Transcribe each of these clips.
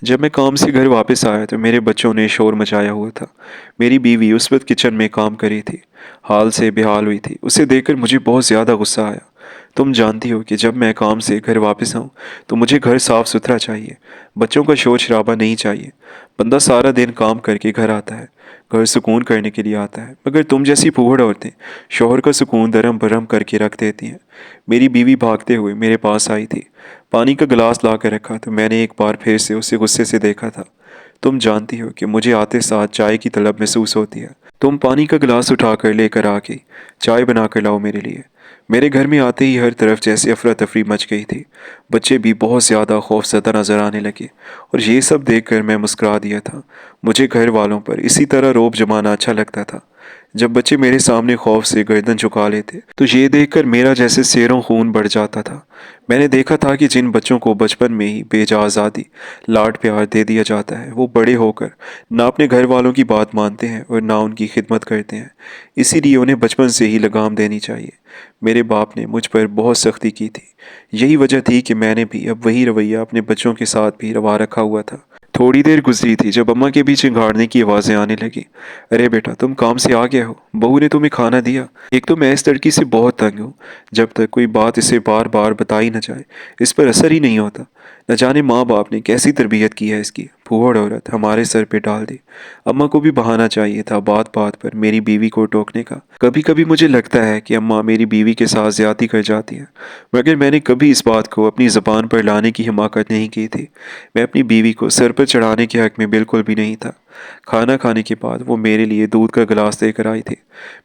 जब मैं काम से घर वापस आया तो मेरे बच्चों ने शोर मचाया हुआ था। मेरी बीवी उस वक्त किचन में काम कर रही थी, हाल से बेहाल हुई थी। उसे देखकर मुझे बहुत ज़्यादा गुस्सा आया। तुम जानती हो कि जब मैं काम से घर वापस आऊँ तो मुझे घर साफ सुथरा चाहिए, बच्चों का शोर शराबा नहीं चाहिए। बंदा सारा दिन काम करके घर आता है, घर सुकून करने के लिए आता है, मगर तुम जैसी फूहड़ औरतें शोहर का सुकून दरम भरम करके रख देती हैं। मेरी बीवी भागते हुए मेरे पास आई थी, पानी का गिलास ला कर रखा तो मैंने एक बार फिर से उसे गुस्से से देखा था। तुम जानती हो कि मुझे आते साथ चाय की तलब महसूस होती है। तुम पानी का गिलास उठाकर लेकर आके चाय बना कर लाओ मेरे लिए। मेरे घर में आते ही हर तरफ जैसे अफरा तफरी मच गई थी। बच्चे भी बहुत ज़्यादा खौफजदा नजर आने लगे और ये सब देखकर मैं मुस्कुरा दिया था। मुझे घर वालों पर इसी तरह रौब जमाना अच्छा लगता था। जब बच्चे मेरे सामने खौफ से गर्दन झुका लेते तो ये देखकर मेरा जैसे सेरों खून बढ़ जाता था। मैंने देखा था कि जिन बच्चों को बचपन में ही बेजा आज़ादी लाड प्यार दे दिया जाता है वो बड़े होकर ना अपने घर वालों की बात मानते हैं और ना उनकी खिदमत करते हैं। इसीलिए उन्हें बचपन से ही लगाम देनी चाहिए। मेरे बाप ने मुझ पर बहुत सख्ती की थी। यही वजह थी कि मैंने भी अब वही रवैया अपने बच्चों के साथ भी रवा रखा हुआ था। थोड़ी देर गुजरी थी जब अम्मा के बीच चिंगाड़ने की आवाज़ें आने लगी। अरे बेटा, तुम काम से आ गए हो? बहू ने तुम्हें खाना दिया? एक तो मैं इस लड़की से बहुत तंग हूँ। जब तक कोई बात इसे बार बार बताई न जाए इस पर असर ही नहीं होता। न जाने माँ बाप ने कैसी तरबियत की है इसकी। फूहड़ औरत हमारे सर पे डाल दी। अम्मा को भी बहाना चाहिए था बात बात पर मेरी बीवी को टोकने का। कभी कभी मुझे लगता है कि अम्मा मेरी बीवी के साथ ज्यादती कर जाती है, मगर मैंने कभी इस बात को अपनी ज़बान पर लाने की हिमाकत नहीं की थी। मैं अपनी बीवी को सर पर चढ़ाने के हक में बिल्कुल भी नहीं था। खाना खाने के बाद वो मेरे लिए दूध का गिलास लेकर आई थी।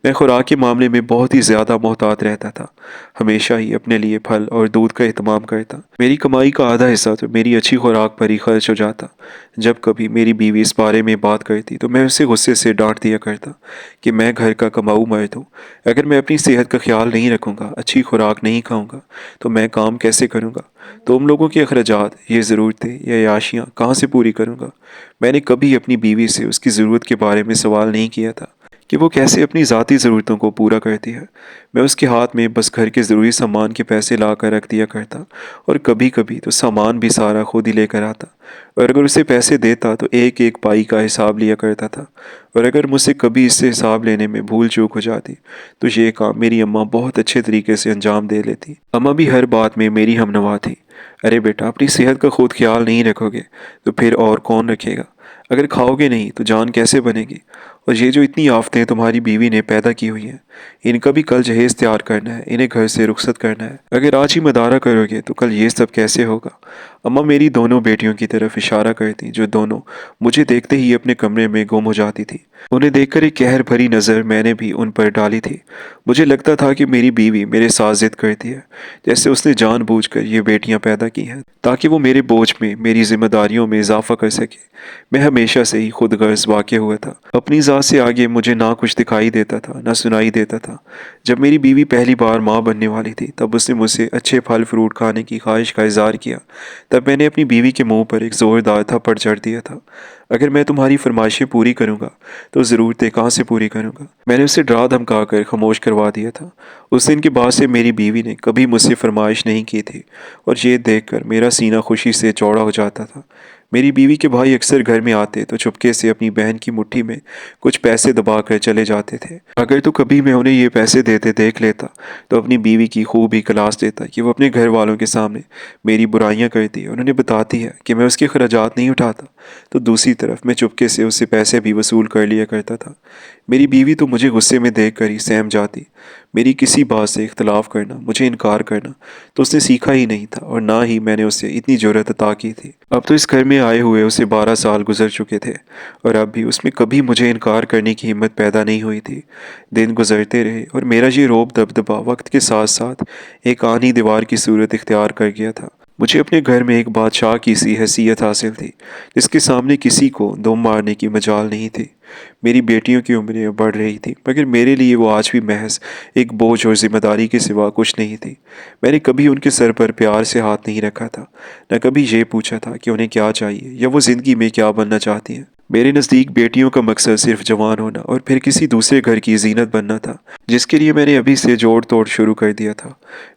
मैं खुराक के मामले में बहुत ही ज़्यादा मोहतात रहता था, हमेशा ही अपने लिए फल और दूध का एहतमाम करता। मेरी कमाई का आधा हिस्सा तो मेरी अच्छी खुराक पर ही खर्च हो जाता। जब कभी मेरी बीवी इस बारे में बात करती तो मैं उसे गुस्से से डांट दिया करता कि मैं घर का कमाऊ मर्द हूँ। अगर मैं अपनी सेहत का ख्याल नहीं रखूँगा, अच्छी खुराक नहीं खाऊंगा, तो मैं काम कैसे करूँगा? तुम लोगों के अखराजात, ये ज़रूरतें या याशियाँ कहाँ से पूरी करूँगा? मैंने कभी अपनी बीवी से उसकी ज़रूरत के बारे में सवाल नहीं किया था कि वो कैसे अपनी ज़ाती ज़रूरतों को पूरा करती है। मैं उसके हाथ में बस घर के ज़रूरी सामान के पैसे ला कर रख दिया करता और कभी कभी तो सामान भी सारा खुद ही लेकर आता। और अगर उसे पैसे देता तो एक एक पाई का हिसाब लिया करता था। और अगर मुझसे कभी इससे हिसाब लेने में भूल चूक हो जाती तो ये काम मेरी अम्मा बहुत अच्छे तरीके से अंजाम दे लेती। अम्मा भी हर बात में मेरी हमनवा थी। अरे बेटा, अपनी सेहत का खुद ख्याल नहीं रखोगे तो फिर और कौन रखेगा? अगर खाओगे नहीं तो जान कैसे बनेगी? और ये जो इतनी आफतें तुम्हारी बीवी ने पैदा की हुई हैं, इनका भी कल जहेज तैयार करना है, इन्हें घर से रुखसत करना है। अगर आज ही मदारा करोगे तो कल ये सब कैसे होगा? अम्मा मेरी दोनों बेटियों की तरफ इशारा करती, जो दोनों मुझे देखते ही अपने कमरे में गुम हो जाती थी। उन्हें देखकर एक कहर भरी नज़र मैंने भी उन पर डाली थी। मुझे लगता था कि मेरी बीवी मेरे साथ जिद करती है, जैसे उसने जानबूझकर ये बेटियां पैदा की हैं ताकि वो मेरे बोझ में, मेरी जिम्मेदारियों में इजाफा कर सके। मैं हमेशा से ही खुद गर्ज वाक़ हुआ था। अपनी ज़ात से आगे मुझे ना कुछ दिखाई देता था ना सुनाई देता था। जब मेरी बीवी पहली बार माँ बनने वाली थी तब उसने मुझसे अच्छे फल फ्रूट खाने की ख्वाहिश का इजहार किया। तब मैंने अपनी बीवी के मुंह पर एक ज़ोरदार थप्पड़ जड़ दिया था। अगर मैं तुम्हारी फरमाइशें पूरी करूँगा तो ज़रूरतें कहाँ से पूरी करूँगा? मैंने उसे डरा धमका कर खामोश करवा दिया था। उस दिन के बाद से मेरी बीवी ने कभी मुझसे फरमाइश नहीं की थी और ये देखकर मेरा सीना खुशी से चौड़ा हो जाता था। मेरी बीवी के भाई अक्सर घर में आते तो चुपके से अपनी बहन की मुट्ठी में कुछ पैसे दबा कर चले जाते थे। अगर तो कभी मैं उन्हें ये पैसे देते देख लेता तो अपनी बीवी की खूब ही क्लास देता कि वो अपने घर वालों के सामने मेरी बुराइयां करती है और उन्हें बताती है कि मैं उसके खर्चात नहीं उठाता। तो दूसरी तरफ मैं चुपके से उससे पैसे भी वसूल कर लिया करता था। मेरी बीवी तो मुझे गुस्से में देख कर ही सहम जाती। मेरी किसी बात से इख्तलाफ करना, मुझे इनकार करना तो उसने सीखा ही नहीं था और ना ही मैंने उससे इतनी ज़रूरत अता की थी। अब तो इस घर में आए हुए उसे 12 साल गुजर चुके थे और अब भी उसमें कभी मुझे इनकार करने की हिम्मत पैदा नहीं हुई थी। दिन गुजरते रहे और मेरा ये रोब दबदबा वक्त के साथ साथ एक आनी दीवार की सूरत इख्तियार कर गया था। मुझे अपने घर में एक बादशाह की सी हैसियत हासिल थी जिसके सामने किसी को दम मारने की मजाल नहीं थी। मेरी बेटियों की उम्रें बढ़ रही थी मगर मेरे लिए वो आज भी महज एक बोझ और जिम्मेदारी के सिवा कुछ नहीं थी। मैंने कभी उनके सर पर प्यार से हाथ नहीं रखा था, न कभी ये पूछा था कि उन्हें क्या चाहिए या वो ज़िंदगी में क्या बनना चाहती हैं। मेरे नज़दीक बेटियों का मकसद सिर्फ जवान होना और फिर किसी दूसरे घर की जीनत बनना था, जिसके लिए मैंने अभी से जोड़ तोड़ शुरू कर दिया था।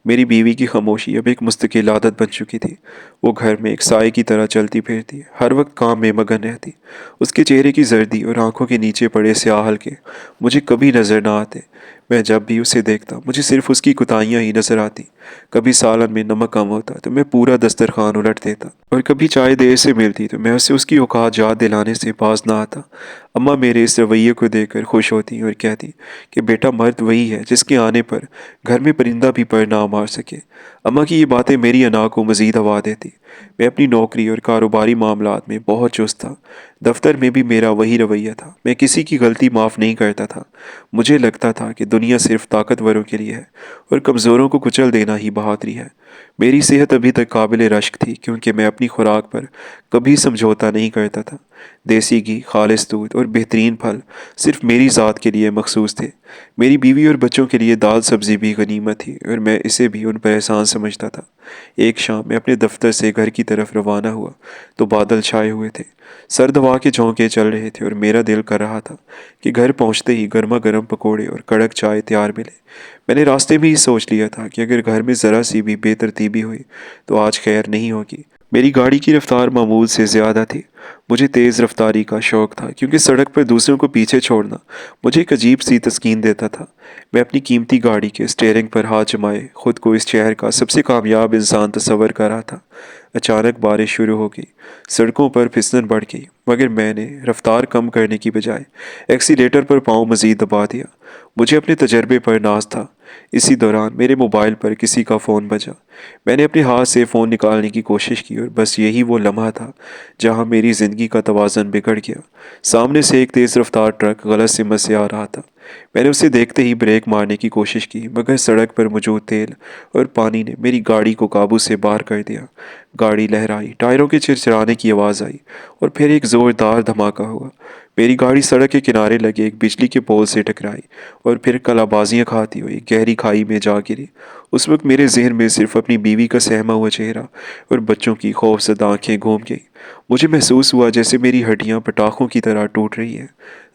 मेरी बीवी की खामोशी अब एक मुस्तकिल आदत बन चुकी थी। वो घर में एक साए की तरह चलती फिरती, हर वक्त काम में मगन रहती। उसके चेहरे की जर्दी और आंखों के नीचे पड़े स्याह हल्के मुझे कभी नजर ना आते। मैं जब भी उसे देखता मुझे सिर्फ उसकी कुताहियां ही नजर आती। कभी सालन में नमक कम होता तो मैं पूरा दस्तरखान उलट देता, और कभी चाय देर से मिलती तो मैं उसे उसकी औकात याद दिलाने से पास ना आता। अम्मा मेरे इस रवैये को देखकर खुश होती और कहती कि बेटा मर्द वही है जिसके आने पर घर में परिंदा भी पर ना मार सके। अम्मा की ये बातें मेरी अना को मजीद हवा देती। मैं अपनी नौकरी और कारोबारी मामलात में बहुत चुस्त था। दफ्तर में भी मेरा वही रवैया था, मैं किसी की गलती माफ़ नहीं करता था। मुझे लगता था कि दुनिया सिर्फ ताकतवरों के लिए है और कमज़ोरों को कुचल देना ही बहादुरी है। मेरी सेहत अभी तक काबिल रश्क थी क्योंकि मैं अपनी खुराक पर कभी समझौता नहीं करता था। देसी घी, खालिस दूध और बेहतरीन फल सिर्फ मेरी ज़ात के लिए मखसूस थे। मेरी बीवी और बच्चों के लिए दाल सब्ज़ी भी गनीमत थी और मैं इसे भी उन पर एहसान समझता था। एक शाम मैं अपने दफ्तर से घर की तरफ रवाना हुआ तो बादल छाए हुए थे। सर्द हवा के झोंके चल रहे थे और मेरा दिल कर रहा था कि घर पहुंचते ही गर्मा गर्म पकौड़े और कड़क चाय तैयार मिले। मैंने रास्ते में ही सोच लिया था कि अगर घर में ज़रा सी भी बेतरतीबी हुई तो आज खैर नहीं होगी। मेरी गाड़ी की रफ्तार मामूल से ज़्यादा थी। मुझे तेज़ रफ्तारी का शौक़ था क्योंकि सड़क पर दूसरों को पीछे छोड़ना मुझे एक अजीब सी तस्कीन देता था। मैं अपनी कीमती गाड़ी के स्टीयरिंग पर हाथ जमाए खुद को इस शहर का सबसे कामयाब इंसान तस्वर कर रहा था। अचानक बारिश शुरू हो गई, सड़कों पर फिसलन बढ़ गई, मगर मैंने रफ्तार कम करने की बजाय एक्सीलेटर पर पाँव मज़ीद दबा दिया। मुझे अपने तजर्बे पर नाज था। इसी दौरान मेरे मोबाइल पर किसी का फ़ोन बजा। मैंने अपने हाथ से फ़ोन निकालने की कोशिश की और बस यही वो लम्हा था जहां मेरी ज़िंदगी का तवाज़न बिगड़ गया। सामने से एक तेज़ रफ्तार ट्रक गलत सिमत से आ रहा था। मैंने उसे देखते ही ब्रेक मारने की कोशिश की, मगर सड़क पर मौजूद तेल और पानी ने मेरी गाड़ी को काबू से बाहर कर दिया। गाड़ी लहराई, टायरों के चिरचिराने की आवाज़ आई और फिर एक ज़ोरदार धमाका हुआ। मेरी गाड़ी सड़क के किनारे लगे एक बिजली के पोल से टकराई और फिर कलाबाजियाँ खाती हुई गहरी खाई में जा गिरी। उस वक्त मेरे जहन में सिर्फ अपनी बीवी का सहमा हुआ चेहरा और बच्चों की खौफजदा आंखें घूम गई। मुझे महसूस हुआ जैसे मेरी हड्डियां पटाखों की तरह टूट रही हैं।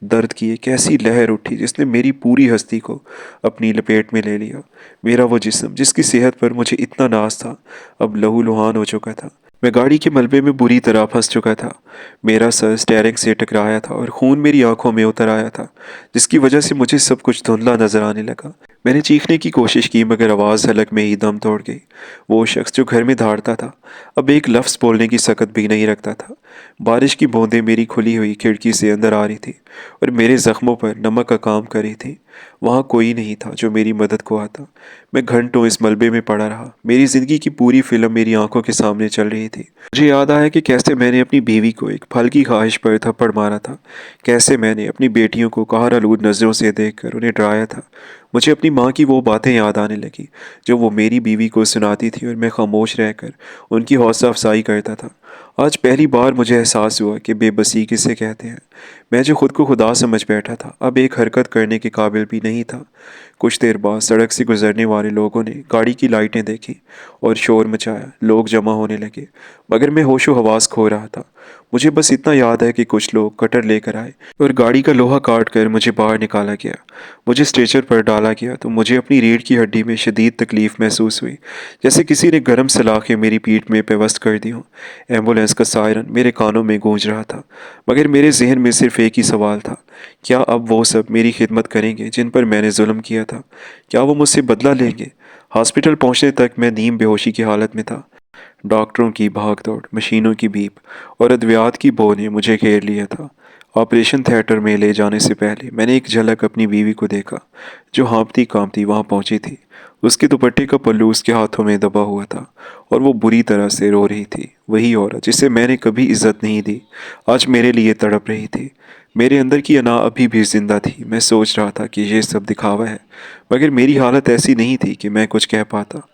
दर्द की एक ऐसी लहर उठी जिसने मेरी पूरी हस्ती को अपनी लपेट में ले लिया। मेरा वो जिस्म जिसकी सेहत पर मुझे इतना नाज था अब लहूलुहान हो चुका था। मैं गाड़ी के मलबे में बुरी तरह फंस चुका था। मेरा सर स्टीयरिंग से टकराया था और खून मेरी आंखों में उतर आया था, जिसकी वजह से मुझे सब कुछ धुंधला नजर आने लगा। मैंने चीखने की कोशिश की मगर आवाज़ हलक में ही दम तोड़ गई। वो शख्स जो घर में धाड़ता था अब एक लफ्ज़ बोलने की सकत भी नहीं रखता था। बारिश की बूंदें मेरी खुली हुई खिड़की से अंदर आ रही थी और मेरे ज़ख्मों पर नमक का काम कर रही थी। वहाँ कोई नहीं था जो मेरी मदद को आता। मैं घंटों इस मलबे में पड़ा रहा। मेरी ज़िंदगी की पूरी फिल्म मेरी आंखों के सामने चल रही थी। मुझे याद आया कि कैसे मैंने अपनी बीवी को एक फल की ख्वाहिश पर थप्पड़ मारा था, कैसे मैंने अपनी बेटियों को कहर आलूद नज़रों से देखकर उन्हें डराया था। मुझे अपनी माँ की वो बातें याद आने लगी जो वो मेरी बीवी को सुनाती थी और मैं खामोश रहकर उनकी हौसला अफजाई करता था। आज पहली बार मुझे एहसास हुआ कि बेबसी किसे कहते हैं। मैं जो खुद को खुदा समझ बैठा था अब एक हरकत करने के काबिल भी नहीं था। कुछ देर बाद सड़क से गुजरने वाले लोगों ने गाड़ी की लाइटें देखी और शोर मचाया। लोग जमा होने लगे मगर मैं होशो हवास खो रहा था। मुझे बस इतना याद है कि कुछ लोग कटर लेकर आए और गाड़ी का लोहा काट कर मुझे बाहर निकाला गया। मुझे स्ट्रेचर पर डाला गया तो मुझे अपनी रीढ़ की हड्डी में शदीद तकलीफ़ महसूस हुई, जैसे किसी ने गर्म सलाखें मेरी पीठ में पेवस्त कर दी हों। एम्बुलेंस का सायरन मेरे कानों में गूंज रहा था, मगर मेरे जहन में सिर्फ एक ही सवाल था, क्या अब वो सब मेरी खिदमत करेंगे जिन पर मैंने जुल्म किया था? क्या वो मुझसे बदला लेंगे? हॉस्पिटल पहुंचने तक मैं नीम बेहोशी की हालत में था। डॉक्टरों की भागदौड़, मशीनों की बीप और अद्वियात की बो ने मुझे घेर लिया था। ऑपरेशन थिएटर में ले जाने से पहले मैंने एक झलक अपनी बीवी को देखा, जो हाँफती कांपती वहाँ पहुंची थी। उसके दुपट्टे का पल्लू उसके हाथों में दबा हुआ था और वो बुरी तरह से रो रही थी। वही औरत जिसे मैंने कभी इज्जत नहीं दी आज मेरे लिए तड़प रही थी। मेरे अंदर की अना अभी भी जिंदा थी। मैं सोच रहा था कि ये सब दिखावा है, मगर मेरी हालत ऐसी नहीं थी कि मैं कुछ कह पाता।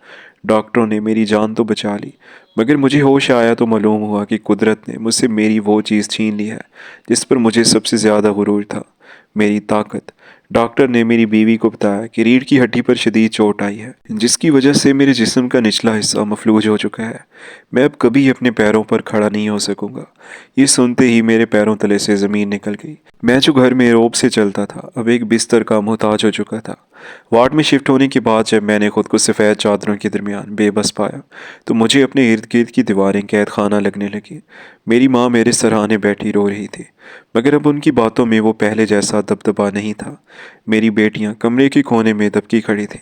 डॉक्टरों ने मेरी जान तो बचा ली, मगर मुझे होश आया तो मालूम हुआ कि कुदरत ने मुझसे मेरी वो चीज़ छीन ली है जिस पर मुझे सबसे ज़्यादा गुरूर था, मेरी ताकत। डॉक्टर ने मेरी बीवी को बताया कि रीढ़ की हड्डी पर शदीद चोट आई है, जिसकी वजह से मेरे जिस्म का निचला हिस्सा मफलूज हो चुका है। मैं अब कभी अपने पैरों पर खड़ा नहीं हो सकूंगा। ये सुनते ही मेरे पैरों तले से ज़मीन निकल गई। मैं जो घर में रोब से चलता था, अब एक बिस्तर का मोहताज हो चुका था। वार्ड में शिफ्ट होने के बाद जब मैंने खुद को सफ़ेद चादरों के दरमियान बेबस पाया, तो मुझे अपने इर्द गिर्द की दीवारें कैद खाना लगने लगी। मेरी माँ मेरे सराहने बैठी रो रही थी, मगर अब उनकी बातों में वो पहले जैसा दबदबा नहीं था। मेरी बेटियां कमरे के कोने में दबकी खड़ी थीं।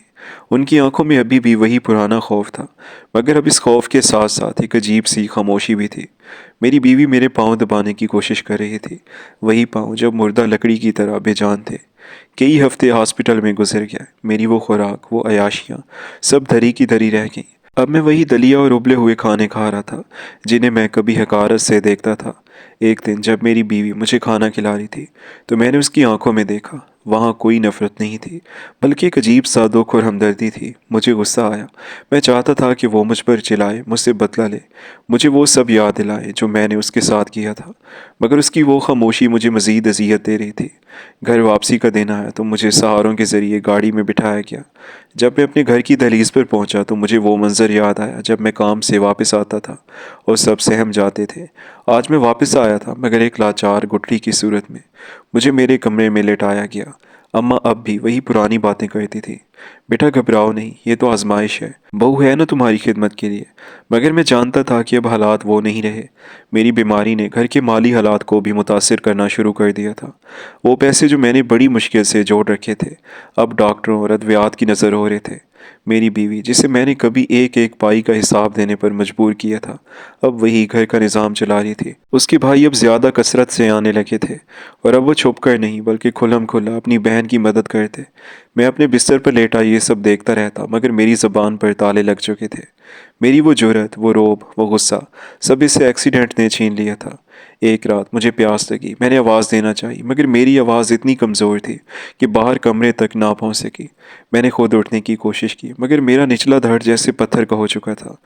उनकी आंखों में अभी भी वही पुराना खौफ था, मगर अब इस खौफ के साथ साथ एक अजीब सी खामोशी भी थी। मेरी बीवी मेरे पाँव दबाने की कोशिश कर रही थी, वही पाँव जब मुर्दा लकड़ी की तरह बेजान थे। कई हफ्ते हॉस्पिटल में गुजर गए। मेरी वो खुराक, वो अयाशियाँ सब धरी की धरी रह गईं। अब मैं वही दलिया और उबले हुए खाने खा रहा था जिन्हें मैं कभी हकारत से देखता था। एक दिन जब मेरी बीवी मुझे खाना खिला रही थी, तो मैंने उसकी आंखों में देखा, वहाँ कोई नफरत नहीं थी, बल्कि एक अजीब सा दुख और हमदर्दी थी। मुझे गुस्सा आया। मैं चाहता था कि वो मुझ पर चिल्लाए, मुझसे बदला ले, मुझे वो सब याद दिलाए जो मैंने उसके साथ किया था, मगर उसकी वो खामोशी मुझे मज़ीद अज़ियत दे रही थी। घर वापसी का दिन आया तो मुझे सहारों के ज़रिए गाड़ी में बिठाया गया। जब मैं अपने घर की दहलीज पर पहुंचा तो मुझे वो मंज़र याद आया जब मैं काम से वापस आता था और सब सहम जाते थे। आज मैं वापस आया था, मगर एक लाचार गुठली की सूरत में। मुझे मेरे कमरे में लेटाया गया। अम्मा अब भी वही पुरानी बातें करती थी। बेटा घबराओ नहीं, ये तो आजमाइश है, बहू है ना तुम्हारी खिदमत के लिए। मगर मैं जानता था कि अब हालात वो नहीं रहे। मेरी बीमारी ने घर के माली हालात को भी मुतासिर करना शुरू कर दिया था। वो पैसे जो मैंने बड़ी मुश्किल से जोड़ रखे थे, अब डॉक्टरों और अद्वियात की नज़र हो रहे थे। मेरी बीवी, जिसे मैंने कभी एक एक पाई का हिसाब देने पर मजबूर किया था, अब वही घर का निज़ाम चला रही थी। उसके भाई अब ज़्यादा कसरत से आने लगे थे, और अब वो छुप कर नहीं बल्कि खुलम खुला अपनी बहन की मदद करते। मैं अपने बिस्तर पर लेटा ये सब देखता रहता, मगर मेरी ज़बान पर ताले लग चुके थे। मेरी वो जुर्रत, वो रोब, वो गुस्सा, सब इसे एक्सीडेंट ने छीन लिया था। एक रात मुझे प्यास लगी। मैंने आवाज़ देना चाही, मगर मेरी आवाज़ इतनी कमज़ोर थी कि बाहर कमरे तक ना पहुंच सकी। मैंने खुद उठने की कोशिश की, मगर मेरा निचला धड़ जैसे पत्थर का हो चुका था।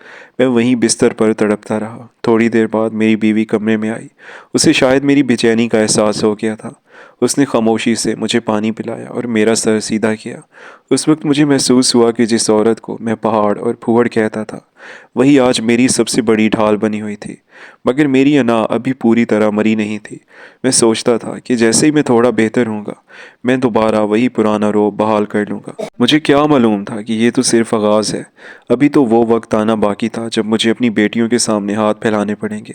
मैं वहीं बिस्तर पर तड़पता रहा। थोड़ी देर बाद मेरी बीवी कमरे में आई। उसे शायद मेरी बेचैनी का एहसास हो गया था। उसने खामोशी से मुझे पानी पिलाया और मेरा सर सीधा किया। उस वक्त मुझे महसूस हुआ कि जिस औरत को मैं पहाड़ और फूहड़ कहता था, वही आज मेरी सबसे बड़ी ढाल बनी हुई थी। मगर मेरी अना अभी पूरी तरह मरी नहीं थी। मैं सोचता था कि जैसे ही मैं थोड़ा बेहतर होऊंगा, मैं दोबारा वही पुराना रोब बहाल कर लूँगा। मुझे क्या मालूम था कि ये तो सिर्फ आगाज़ है। अभी तो वो वक्त आना बाकी था जब मुझे अपनी बेटियों के सामने हाथ फैलाने पड़ेंगे।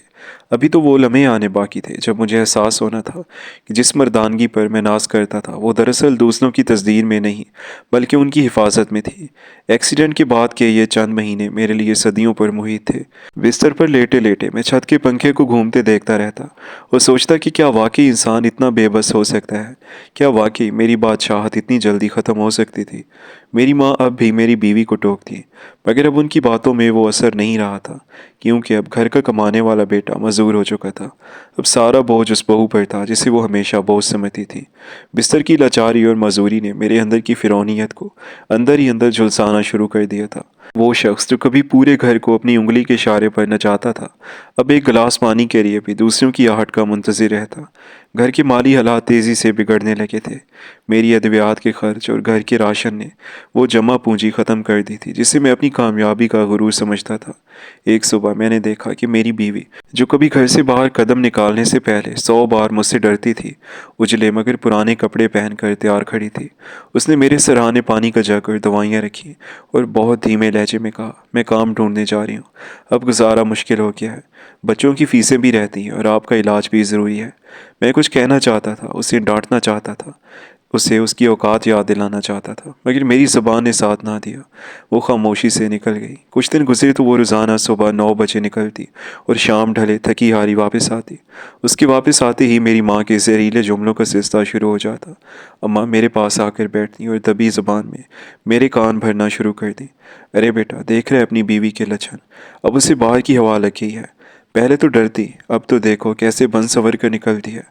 अभी तो वो लम्हे आने बाकी थे जब मुझे एहसास होना था कि जिस मर्दानगी पर मैं नाज करता था, वो दरअसल दूसरों की तस्दीर में नहीं, बल्कि उनकी हिफाजत में थी। एक्सीडेंट के बाद के ये चंद महीने मेरे लिए सदियों पर मुहित थे। बिस्तर पर लेटे लेटे मैं छत के पंखे को घूमते देखता रहता और सोचता कि क्या वाकई इंसान इतना बेबस हो सकता है? क्या वाकई मेरी बादशाहत इतनी जल्दी ख़त्म हो सकती थी? मेरी माँ अब भी मेरी बीवी को टोकती, मगर अब उनकी बातों में वो असर नहीं रहा था, क्योंकि अब घर का कमाने वाला बेटा मजदूर हो चुका था। अब सारा बोझ उस बहू पर था जिसे वो हमेशा बोझ समझती थी। बिस्तर की लाचारी और मजदूरी ने मेरे अंदर की फिरौनियत को अंदर ही अंदर झुलसाना शुरू कर दिया था। वो शख्स जो कभी पूरे घर को अपनी उंगली के इशारे पर नचाता था, अब एक गिलास पानी के लिए भी दूसरों की आहट का मुंतज़िर रहता। घर के माली हालात तेज़ी से बिगड़ने लगे थे। मेरी अद्वियात के खर्च और घर के राशन ने वो जमा पूंजी ख़त्म कर दी थी जिसे मैं अपनी कामयाबी का गुरूर समझता था। एक सुबह मैंने देखा कि मेरी बीवी, जो कभी घर से बाहर कदम निकालने से पहले 100 बार मुझसे डरती थी, उजले मगर पुराने कपड़े पहनकर तैयार खड़ी थी। उसने मेरे सराहने पानी का जग और दवाइयाँ रखी और बहुत धीमे लहजे में कहा, मैं काम ढूंढने जा रही हूँ। अब गुजारा मुश्किल हो गया है। बच्चों की फीसें भी रहती हैं और आपका इलाज भी ज़रूरी है। मैं कुछ कहना चाहता था, उसे डांटना चाहता था, उसे उसकी औकात याद दिलाना चाहता था, मगर मेरी ज़बान ने साथ ना दिया। वो खामोशी से निकल गई। कुछ दिन गुजरे तो वो रोज़ाना सुबह 9 बजे निकलती और शाम ढले थकी हारी वापस आती। उसके वापस आते ही मेरी माँ के जहरीले जुमलों का सिलसिला शुरू हो जाता। अम्मा मेरे पास आकर बैठती और दबी ज़बान में मेरे कान भरना शुरू कर दी। अरे बेटा, देख रहे अपनी बीवी के लक्षण, अब उसे बाहर की हवा लग गई है। पहले तो डरती, अब तो देखो कैसे बन सवर कर निकलती है।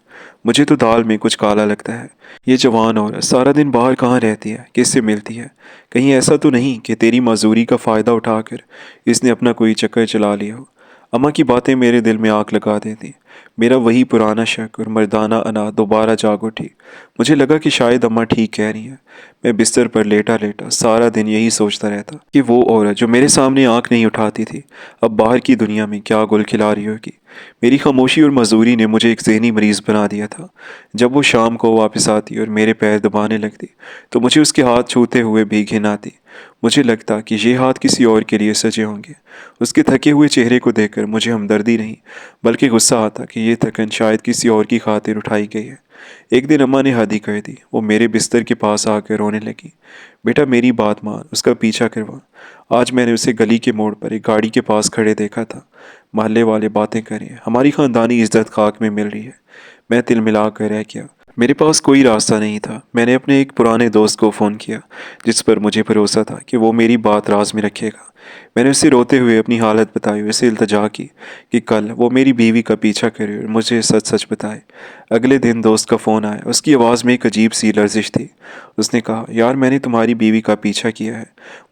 मुझे तो दाल में कुछ काला लगता है। ये जवान औरत सारा दिन बाहर कहाँ रहती है, किससे मिलती है? कहीं ऐसा तो नहीं कि तेरी मजदूरी का फ़ायदा उठाकर इसने अपना कोई चक्कर चला लिया हो? अम्मा की बातें मेरे दिल में आग लगा देती। میرا وہی پرانا شک اور مردانہ انا دوبارہ جاگ اٹھی۔ مجھے لگا کہ شاید اماں ٹھیک کہہ رہی ہیں۔ میں بستر پر لیٹا لیٹا سارا دن یہی سوچتا رہتا کہ وہ عورت جو میرے سامنے آنکھ نہیں اٹھاتی تھی اب باہر کی دنیا میں کیا گل کھلا رہی ہوگی۔ میری خاموشی اور مزدوری نے مجھے ایک ذہنی مریض بنا دیا تھا۔ جب وہ شام کو واپس آتی اور میرے پیر دبانے لگتی تو مجھے اس کے ہاتھ چھوتے ہوئے بھی گھن آتی۔ مجھے لگتا کہ یہ ہاتھ کسی اور کے لیے سجے ہوں گے۔ اس کے تھکے ہوئے چہرے کو دیکھ کر مجھے ہمدردی نہیں بلکہ غصہ آتا کہ یہ تھکن شاید کسی اور کی خاطر اٹھائی گئی ہے۔ ایک دن اماں نے حد ہی کر دی۔ وہ میرے بستر کے پاس آ کر رونے لگی۔ بیٹا میری بات مان، اس کا پیچھا کروا۔ آج میں نے اسے گلی کے موڑ پر ایک گاڑی کے پاس کھڑے دیکھا تھا۔ محلے والے باتیں کریں، ہماری خاندانی عزت خاک میں مل رہی ہے۔ میں تل ملا کر رہ گیا۔ میرے پاس کوئی راستہ نہیں تھا۔ میں نے اپنے ایک پرانے دوست کو فون کیا جس پر مجھے بھروسہ تھا کہ وہ میری بات راز میں رکھے گا۔ میں نے اسے روتے ہوئے اپنی حالت بتائی اور اسے التجا کی کہ کل وہ میری بیوی کا پیچھا کرے اور مجھے سچ سچ بتائے۔ اگلے دن دوست کا فون آیا۔ اس کی آواز میں ایک عجیب سی لرزش تھی۔ اس نے کہا، یار میں نے تمہاری بیوی کا پیچھا کیا ہے۔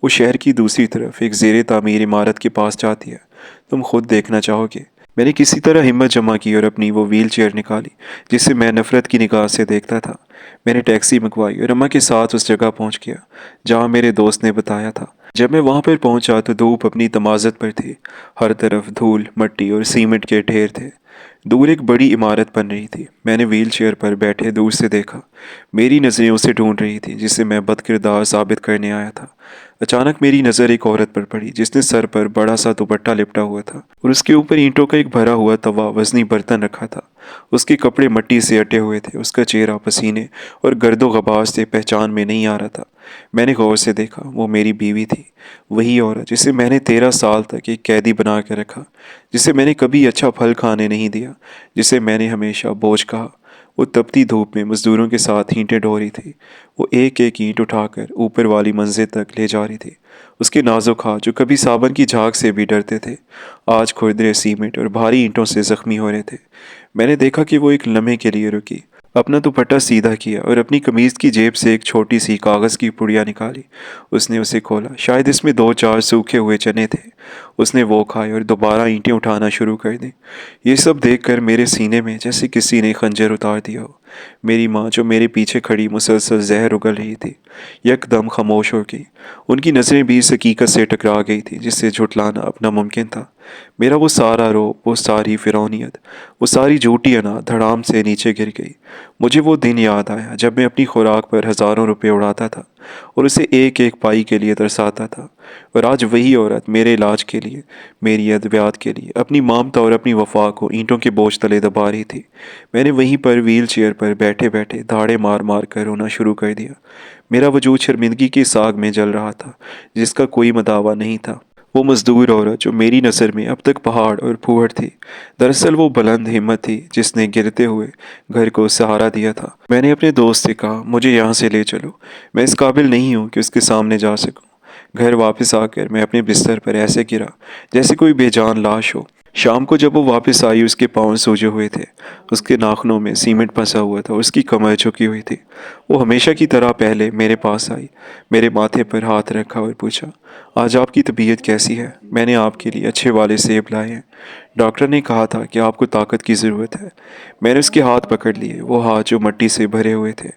وہ شہر کی دوسری طرف ایک زیر تعمیر عمارت کے پاس جاتی ہے۔ تم خود دیکھنا چاہو گے۔ میں نے کسی طرح ہمت جمع کی اور اپنی وہ ویل چیئر نکالی جسے میں نفرت کی نگاہ سے دیکھتا تھا۔ میں نے ٹیکسی منگوائی اور اماں کے ساتھ اس جگہ پہنچ گیا جہاں میرے دوست نے بتایا تھا۔ جب میں وہاں پر پہنچا تو دھوپ اپنی تمازت پر تھی۔ ہر طرف دھول، مٹی اور سیمنٹ کے ڈھیر تھے۔ دور ایک بڑی عمارت بن رہی تھی۔ میں نے ویل چیئر پر بیٹھے دور سے دیکھا۔ میری نظریں اسے ڈھونڈ رہی تھی جسے میں بد کردار ثابت کرنے آیا تھا۔ اچانک میری نظر ایک عورت پر پڑی جس نے سر پر بڑا سا دوپٹہ لپٹا ہوا تھا اور اس کے اوپر اینٹوں کا ایک بھرا ہوا توا وزنی برتن رکھا تھا۔ اس کے کپڑے مٹی سے اٹے ہوئے تھے۔ اس کا چہرہ پسینے اور گرد و غبار سے پہچان میں نہیں آ رہا تھا۔ میں نے غور سے دیکھا، وہ میری بیوی تھی۔ وہی عورت جسے میں نے 13 سال تک ایک قیدی بنا کے رکھا، جسے میں نے کبھی اچھا پھل کھانے نہیں دیا، جسے میں نے ہمیشہ بوجھ کہا۔ وہ تپتی دھوپ میں مزدوروں کے ساتھ اینٹیں ڈھو رہی تھی۔ وہ ایک ایک اینٹ اٹھا کر اوپر والی منزل تک لے جا رہی تھی۔ اس کے نازک ہاتھ جو کبھی صابن کی جھاگ سے بھی ڈرتے تھے آج کھردرے سیمنٹ اور بھاری اینٹوں سے زخمی ہو رہے تھے۔ میں نے دیکھا کہ وہ ایک لمحے کے لیے رکی، اپنا دوپٹہ سیدھا کیا اور اپنی قمیض کی جیب سے ایک چھوٹی سی کاغذ کی پڑیا نکالی۔ اس نے اسے کھولا۔ شاید اس میں 2-4 سوکھے ہوئے چنے تھے۔ اس نے وہ کھائے اور دوبارہ اینٹیں اٹھانا شروع کر دیں۔ یہ سب دیکھ کر میرے سینے میں جیسے کسی نے خنجر اتار دیا ہو۔ میری ماں جو میرے پیچھے کھڑی مسلسل زہر اگل رہی تھی یک دم خاموش ہو گئی۔ ان کی نظریں بھی اس حقیقت سے ٹکرا گئی تھی جس سے جھٹلانا اپنا ممکن تھا۔ میرا وہ سارا روب، وہ ساری فرعونیت، وہ ساری جھوٹی انا دھڑام سے نیچے گر گئی۔ مجھے وہ دن یاد آیا جب میں اپنی خوراک پر ہزاروں روپے اڑاتا تھا اور اسے ایک ایک پائی کے لیے ترساتا تھا، اور آج وہی عورت میرے علاج کے لیے، میری ادویات کے لیے اپنی مامتا اور اپنی وفا کو اینٹوں کے بوجھ تلے دبا رہی تھی۔ میں نے وہیں پر ویل چیئر پر بیٹھے بیٹھے دھاڑے مار مار کر رونا شروع کر دیا۔ میرا وجود شرمندگی کی ساگ میں جل رہا تھا جس کا کوئی مداوع نہیں تھا۔ وہ مزدور عورت جو میری نظر میں اب تک پہاڑ اور پھوڑ تھی، دراصل وہ بلند ہمت تھی جس نے گرتے ہوئے گھر کو سہارا دیا تھا۔ میں نے اپنے دوست سے کہا، مجھے یہاں سے لے چلو، میں اس قابل نہیں ہوں کہ اس کے سامنے جا سکوں۔ گھر واپس آ کر میں اپنے بستر پر ایسے گرا جیسے کوئی بے جان لاش ہو۔ شام کو جب وہ واپس آئی اس کے پاؤں سوجے ہوئے تھے، اس کے ناخنوں میں سیمنٹ پھنسا ہوا تھا، اس کی کمر جھکی ہوئی تھی۔ وہ ہمیشہ کی طرح پہلے میرے پاس آئی، میرے ماتھے پر ہاتھ رکھا اور پوچھا، آج آپ کی طبیعت کیسی ہے؟ میں نے آپ کے لیے اچھے والے سیب لائے ہیں۔ ڈاکٹر نے کہا تھا کہ آپ کو طاقت کی ضرورت ہے۔ میں نے اس کے ہاتھ پکڑ لیے، وہ ہاتھ جو مٹی سے بھرے ہوئے تھے،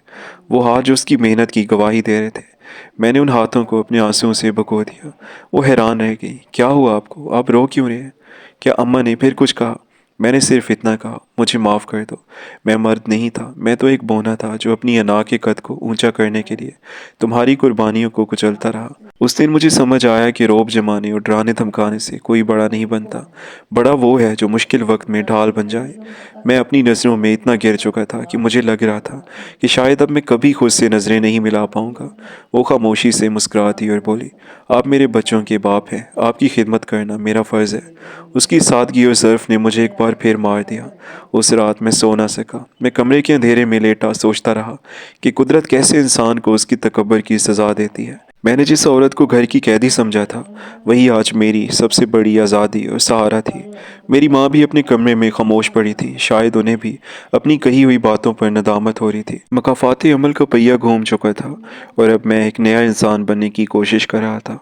وہ ہاتھ جو اس کی محنت کی گواہی دے رہے تھے۔ میں نے ان ہاتھوں کو اپنے آنسوؤں سے بھگو دیا۔ وہ حیران رہ گئی، کیا ہوا آپ کو؟ آپ رو کیوں رہے ہیں؟ کیا اماں نے پھر کچھ کہا؟ میں نے صرف اتنا کہا، مجھے معاف کر دو، میں مرد نہیں تھا، میں تو ایک بونا تھا جو اپنی انا کے قد کو اونچا کرنے کے لیے تمہاری قربانیوں کو کچلتا رہا۔ اس دن مجھے سمجھ آیا کہ روب جمانے اور ڈرانے دھمکانے سے کوئی بڑا نہیں بنتا، بڑا وہ ہے جو مشکل وقت میں ڈھال بن جائے۔ میں اپنی نظروں میں اتنا گر چکا تھا کہ مجھے لگ رہا تھا کہ شاید اب میں کبھی خود سے نظریں نہیں ملا پاؤں گا۔ وہ خاموشی سے مسکراتی اور بولی، آپ میرے بچوں کے باپ ہیں، آپ کی خدمت کرنا میرا فرض ہے۔ اس کی سادگی اور ظرف نے مجھے ایک بار پھر مار دیا۔ اس رات میں سو نہ سکا۔ میں کمرے کے اندھیرے میں لیٹا سوچتا رہا کہ قدرت کیسے انسان کو اس کی تکبر کی سزا دیتی ہے۔ میں نے جس عورت کو گھر کی قیدی سمجھا تھا وہی آج میری سب سے بڑی آزادی اور سہارا تھی۔ میری ماں بھی اپنے کمرے میں خاموش پڑی تھی، شاید انہیں بھی اپنی کہی ہوئی باتوں پر ندامت ہو رہی تھی۔ مکافات عمل کا پہیہ گھوم چکا تھا اور اب میں ایک نیا انسان بننے کی کوشش کر رہا تھا۔